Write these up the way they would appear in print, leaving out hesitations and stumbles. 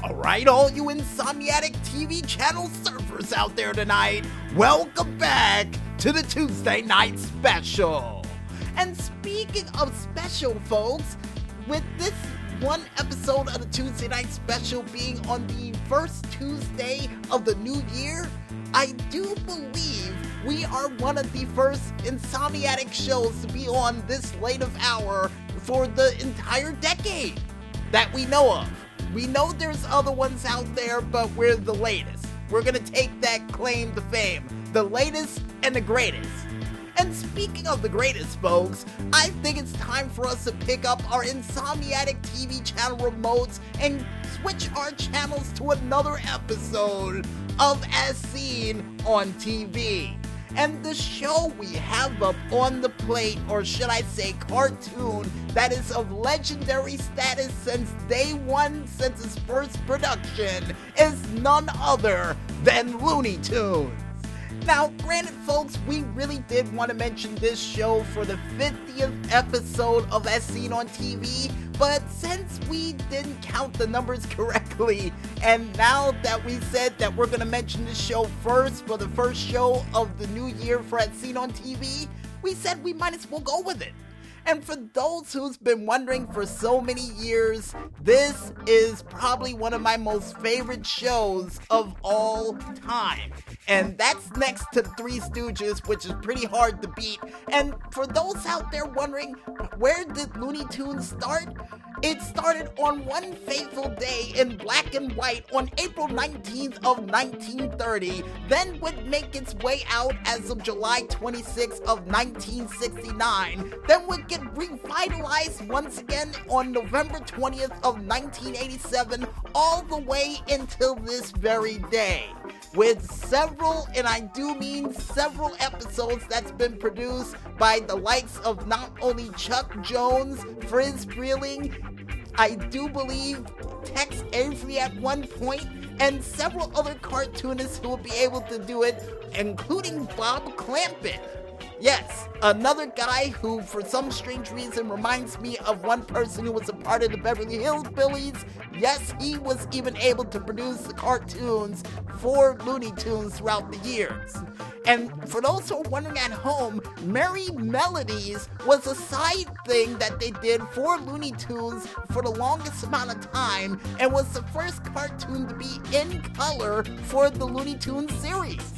Alright, all you Insomniatic TV channel surfers out there tonight, welcome back to the Tuesday Night Special. And speaking of special, folks, with this one episode of the Tuesday Night Special being on the first Tuesday of the new year, I do believe we are one of the first Insomniatic shows to be on this late of hour for the entire decade that we know of. We know there's other ones out there, but we're the latest. We're gonna take that claim to fame. The latest and the greatest. And speaking of the greatest, folks, I think it's time for us to pick up our Insomniatic TV channel remotes and switch our channels to another episode of As Seen on TV. And the show we have up on the plate, or should I say cartoon, that is of legendary status since day one, since its first production, is none other than Looney Tunes. Now, granted, folks, we really did want to mention this show for the 50th episode of As Seen on TV, but since we didn't count the numbers correctly, and now that we said that we're going to mention this show first for the first show of the new year for As Seen on TV, we said we might as well go with it. And for those who's been wondering for so many years, this is probably one of my most favorite shows of all time. And that's next to Three Stooges, which is pretty hard to beat. And for those out there wondering, where did Looney Tunes start? It started on one fateful day in black and white on April 19th of 1930, then would make its way out as of July 26th of 1969, then would get revitalized once again on November 20th of 1987, all the way until this very day. With several, and I do mean several episodes that's been produced by the likes of not only Chuck Jones, Friz Freeling, I do believe Tex Avery at one point, and several other cartoonists who will be able to do it, including Bob Clampett. Yes, another guy who, for some strange reason, reminds me of one person who was a part of the Beverly Hills Billies. Yes, he was even able to produce the cartoons for Looney Tunes throughout the years. And for those who are wondering at home, Merry Melodies was a side thing that they did for Looney Tunes for the longest amount of time, and was the first cartoon to be in color for the Looney Tunes series.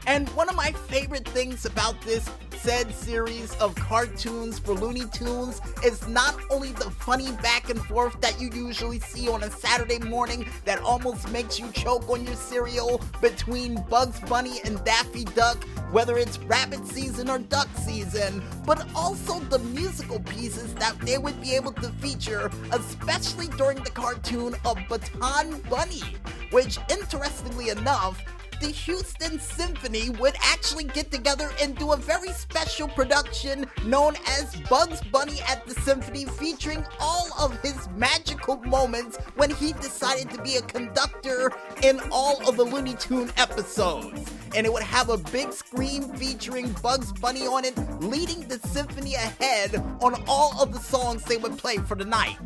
And one of my favorite things about this said series of cartoons for Looney Tunes is not only the funny back and forth that you usually see on a Saturday morning that almost makes you choke on your cereal between Bugs Bunny and Daffy Duck, whether it's rabbit season or duck season, but also the musical pieces that they would be able to feature, especially during the cartoon of Baton Bunny, which, interestingly enough, the Houston Symphony would actually get together and do a very special production known as Bugs Bunny at the Symphony, featuring all of his magical moments when he decided to be a conductor in all of the Looney Tune episodes. And it would have a big screen featuring Bugs Bunny on it, leading the symphony ahead on all of the songs they would play for the night.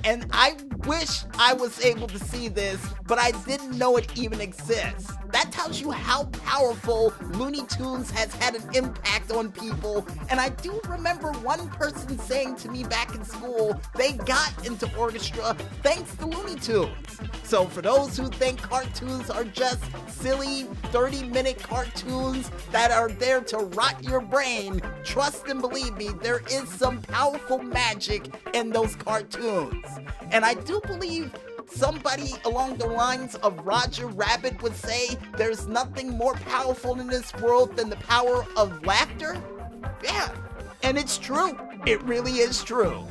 And I wish I was able to see this, but I didn't know it even exists. That tells you how powerful Looney Tunes has had an impact on people. And I do remember one person saying to me back in school, they got into orchestra thanks to Looney Tunes. So for those who think cartoons are just silly 30-minute cartoons that are there to rot your brain, trust and believe me, there is some powerful magic in those cartoons. And I do believe somebody along the lines of Roger Rabbit would say there's nothing more powerful in this world than the power of laughter. Yeah, and it's true. It really is true.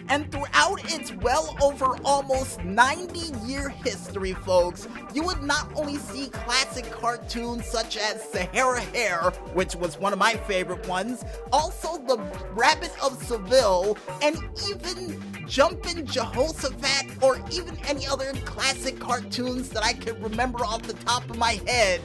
And throughout its well over almost 90-year history, folks, you would not only see classic cartoons such as Sahara Hare, which was one of my favorite ones, also The Rabbit of Seville, and even Jumpin' Jehoshaphat, or even any other classic cartoons that I can remember off the top of my head.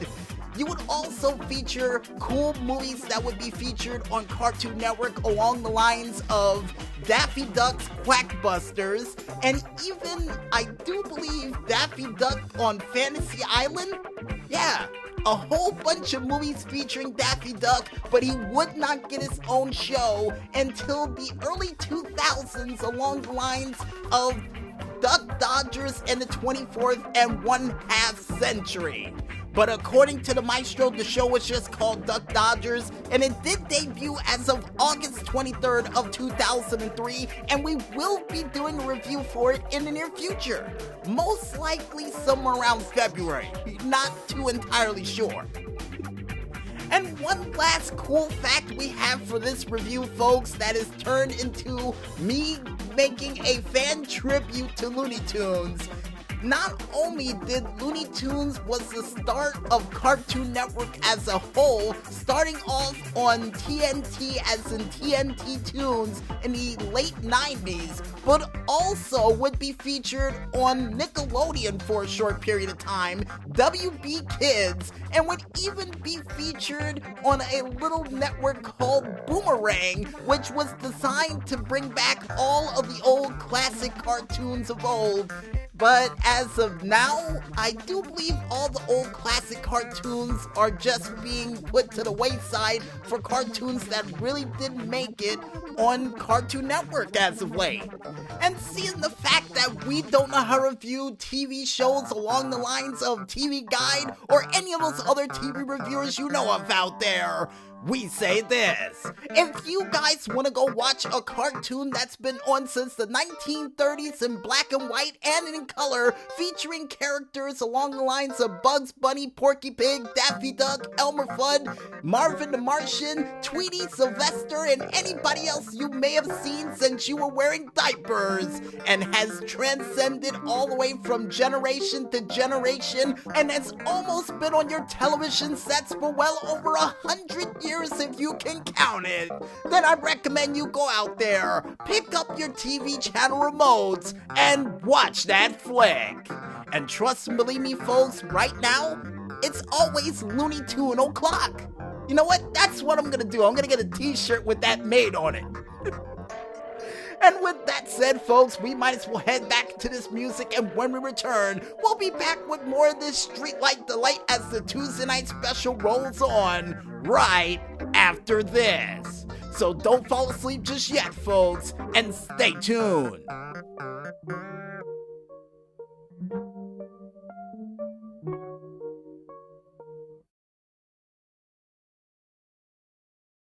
You would also feature cool movies that would be featured on Cartoon Network along the lines of Daffy Duck's Quackbusters, and even, I do believe, Daffy Duck on Fantasy Island? Yeah, a whole bunch of movies featuring Daffy Duck, but he would not get his own show until the early 2000s along the lines of Duck Dodgers and the 24th and 1/2 century. But according to the maestro, the show was just called Duck Dodgers, and it did debut as of August 23rd of 2003, and we will be doing a review for it in the near future. Most likely somewhere around February, not too entirely sure. And one last cool fact we have for this review, folks, that is turned into me making a fan tribute to Looney Tunes. Not only did Looney Tunes was the start of Cartoon Network as a whole, starting off on TNT as in TNT Toons in the late 90s, but also would be featured on Nickelodeon for a short period of time, WB Kids, and would even be featured on a little network called Boomerang, which was designed to bring back all of the old classic cartoons of old. But as of now, I do believe all the old classic cartoons are just being put to the wayside for cartoons that really didn't make it on Cartoon Network as of late. And seeing the fact that we don't know how to review TV shows along the lines of TV Guide or any of those other TV reviewers you know of out there, we say this: if you guys want to go watch a cartoon that's been on since the 1930s in black and white and in color, featuring characters along the lines of Bugs Bunny, Porky Pig, Daffy Duck, Elmer Fudd, Marvin the Martian, Tweety, Sylvester, and anybody else you may have seen since you were wearing diapers, and has transcended all the way from generation to generation, and has almost been on your television sets for well over 100 years if you can count it, then I recommend you go out there, pick up your TV channel remotes, and watch that flick. And trust and believe me, folks, right now, it's always Looney Tune o'clock. You know what? That's what I'm gonna do. I'm gonna get a t-shirt with that made on it. And with that said, folks, we might as well head back to this music, and when we return, we'll be back with more of this streetlight delight as the Tuesday Night Special rolls on right after this. So don't fall asleep just yet, folks, and stay tuned.